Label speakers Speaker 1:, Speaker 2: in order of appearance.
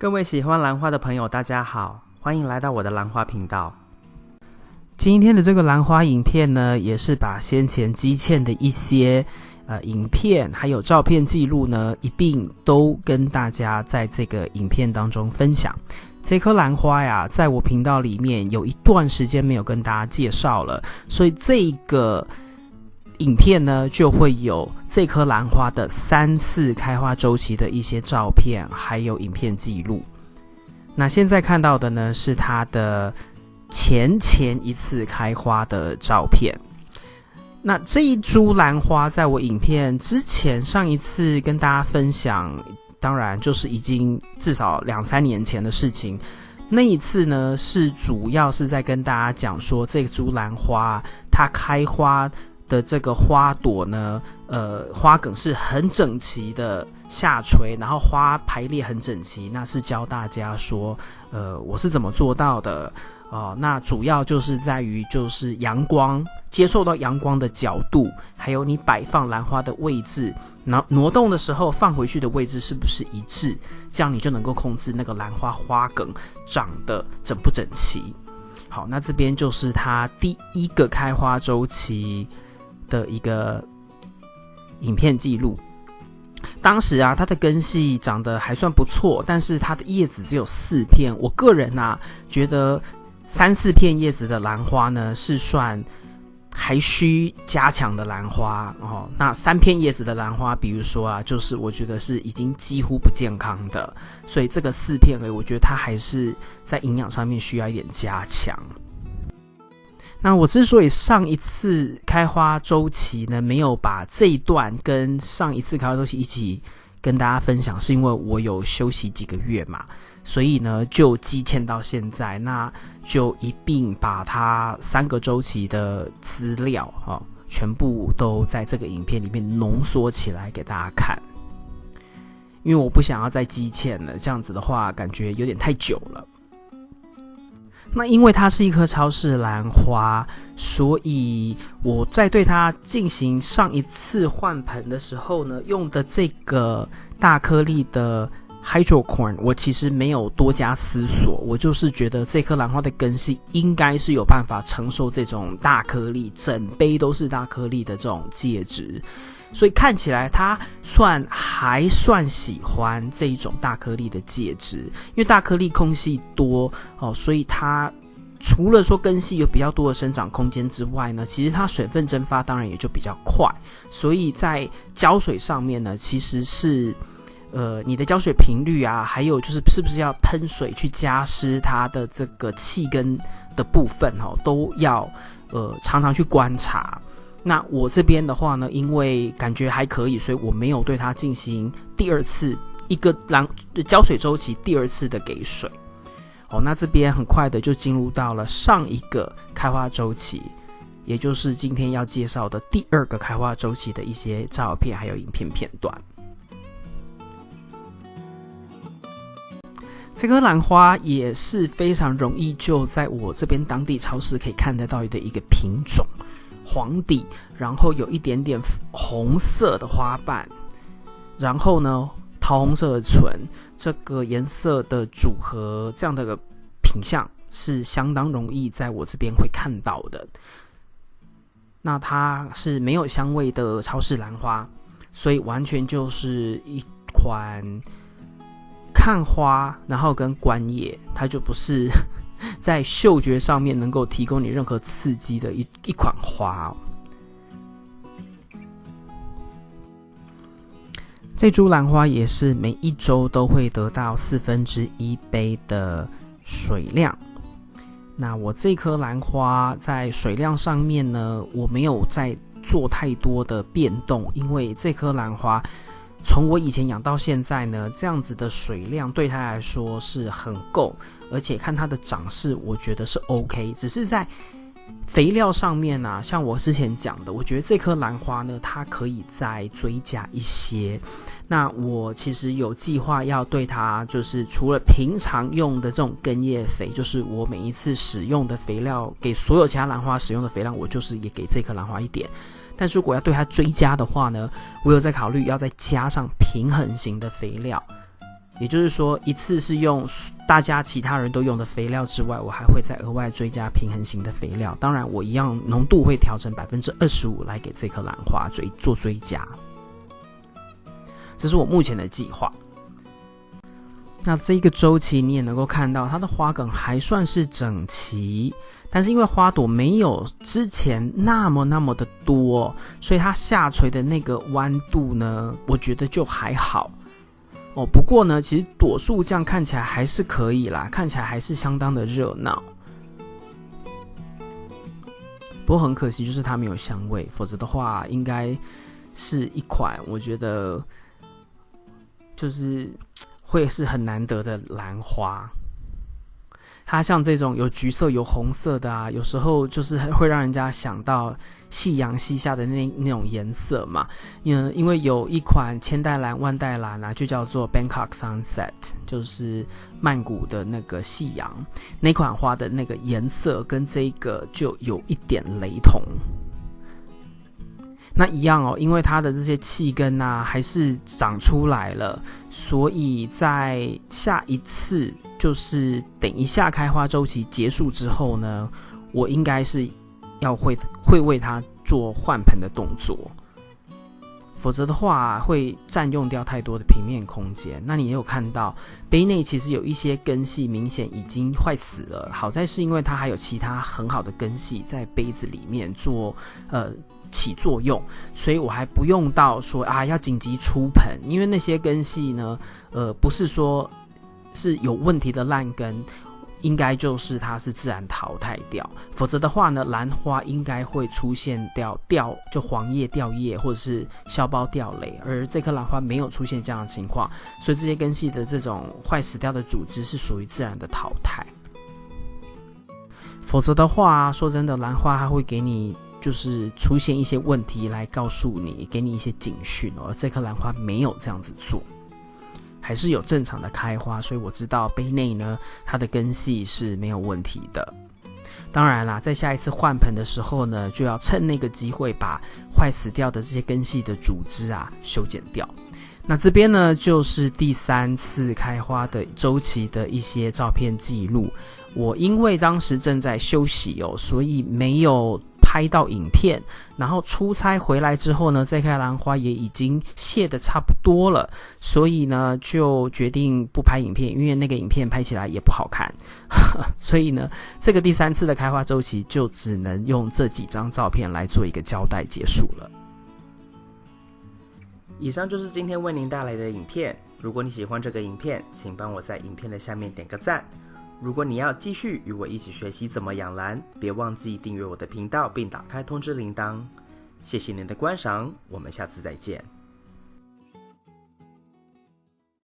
Speaker 1: 各位喜欢兰花的朋友大家好，欢迎来到我的兰花频道。今天的这个兰花影片呢，也是把先前积欠的一些影片还有照片记录呢，一并都跟大家在这个影片当中分享。这颗兰花呀，在我频道里面有一段时间没有跟大家介绍了，所以这个影片呢，就会有这颗兰花的3次开花周期的一些照片，还有影片记录。那现在看到的呢，是它的前一次开花的照片。那这一株兰花，在我影片之前上一次跟大家分享，当然就是已经至少2-3年前的事情。那一次呢，是主要是在跟大家讲说，这株兰花它开花的这个花朵呢，花梗是很整齐的下垂，然后花排列很整齐。那是教大家说，我是怎么做到的那主要就是在于就是阳光接受到阳光的角度，还有你摆放兰花的位置，然后挪动的时候放回去的位置是不是一致，这样你就能够控制那个兰花花梗长得整不整齐。好，那这边就是它第一个开花周期的一个影片记录。当时啊，它的根系长得还算不错，但是它的叶子只有4片。我个人啊，觉得3-4片叶子的兰花呢，是算还需加强的兰花那3片叶子的兰花，比如说啊，就是我觉得是已经几乎不健康的，所以这个4片我觉得它还是在营养上面需要一点加强。那我之所以上一次开花周期呢，没有把这一段跟上一次开花周期一起跟大家分享，是因为我有休息几个月嘛，所以呢就积欠到现在，那就一并把它3个周期的资料全部都在这个影片里面浓缩起来给大家看，因为我不想要再积欠了，这样子的话感觉有点太久了。那因为它是一颗超市兰花，所以我在对它进行上一次换盆的时候呢，用的这个大颗粒的 Hydrocorn， 我其实没有多加思索，我就是觉得这颗兰花的根系应该是有办法承受这种大颗粒，整杯都是大颗粒的这种介质，所以看起来它还算喜欢这一种大颗粒的介质，因为大颗粒空隙多所以它除了说根系有比较多的生长空间之外呢，其实它水分蒸发当然也就比较快，所以在浇水上面呢，其实是你的浇水频率啊，还有就是是不是要喷水去加湿它的这个气根的部分都要常常去观察。那我这边的话呢，因为感觉还可以，所以我没有对它进行第2次一个浇水周期第2次的给水。那这边很快的就进入到了上一个开花周期，也就是今天要介绍的第2个开花周期的一些照片还有影片片段。这颗兰花也是非常容易就在我这边当地超市可以看得到的一个品种，黄底，然后有一点点红色的花瓣，然后呢桃红色的唇，这个颜色的组合，这样的品相是相当容易在我这边会看到的。那它是没有香味的超市兰花，所以完全就是一款看花然后跟观叶，它就不是在嗅觉上面能够提供你任何刺激的一款花这株兰花也是每1周都会得到1/4杯的水量。那我这颗兰花在水量上面呢，我没有再做太多的变动，因为这颗兰花从我以前养到现在呢，这样子的水量对它来说是很够，而且看它的长势我觉得是 OK， 只是在肥料上面啊，像我之前讲的，我觉得这颗兰花呢，它可以再追加一些。那我其实有计划要对它，就是除了平常用的这种根叶肥，就是我每一次使用的肥料，给所有其他兰花使用的肥料，我就是也给这颗兰花一点。但是如果要对它追加的话呢，我有在考虑要再加上平衡型的肥料，也就是说一次是用大家其他人都用的肥料之外，我还会再额外追加平衡型的肥料，当然我一样浓度会调成 25% 来给这颗兰花做追加，这是我目前的计划。那这一个周期你也能够看到它的花梗还算是整齐，但是因为花朵没有之前那么的多，所以它下垂的那个弯度呢，我觉得就还好哦。不过呢，其实朵数这样看起来还是可以啦，看起来还是相当的热闹。不过很可惜，就是它没有香味，否则的话应该是一款我觉得就是会是很难得的兰花。它像这种有橘色有红色的啊，有时候就是会让人家想到夕阳西下的那种颜色嘛。因为有一款千代兰、万代兰啊，就叫做 Bangkok Sunset， 就是曼谷的那个夕阳，那款花的那个颜色跟这个就有一点雷同。那一样哦，因为它的这些气根啊还是长出来了，所以在下一次就是等一下开花周期结束之后呢，我应该是要会为它做换盆的动作，否则的话会占用掉太多的平面空间。那你也有看到杯内其实有一些根系明显已经坏死了，好在是因为它还有其他很好的根系在杯子里面做起作用，所以我还不用到说要紧急出盆，因为那些根系呢不是说是有问题的烂根，应该就是它是自然淘汰掉，否则的话呢，兰花应该会出现就黄叶掉叶或者是削苞掉蕾，而这颗兰花没有出现这样的情况，所以这些根系的这种坏死掉的组织是属于自然的淘汰。否则的话，说真的，兰花它会给你就是出现一些问题来告诉你，给你一些警讯而这颗兰花没有这样子做，还是有正常的开花，所以我知道杯内呢它的根系是没有问题的。当然啦，在下一次换盆的时候呢，就要趁那个机会把坏死掉的这些根系的组织修剪掉。那这边呢就是第3次开花的周期的一些照片记录。我因为当时正在休息所以没有拍到影片，然后出差回来之后呢，这颗兰花也已经谢得差不多了，所以呢就决定不拍影片，因为那个影片拍起来也不好看所以呢这个第3次的开花周期就只能用这几张照片来做一个交代结束了。以上就是今天为您带来的影片，如果你喜欢这个影片，请帮我在影片的下面点个赞。如果你要继续与我一起学习怎么养兰，别忘记订阅我的频道并打开通知铃铛。谢谢您的观赏，我们下次再见。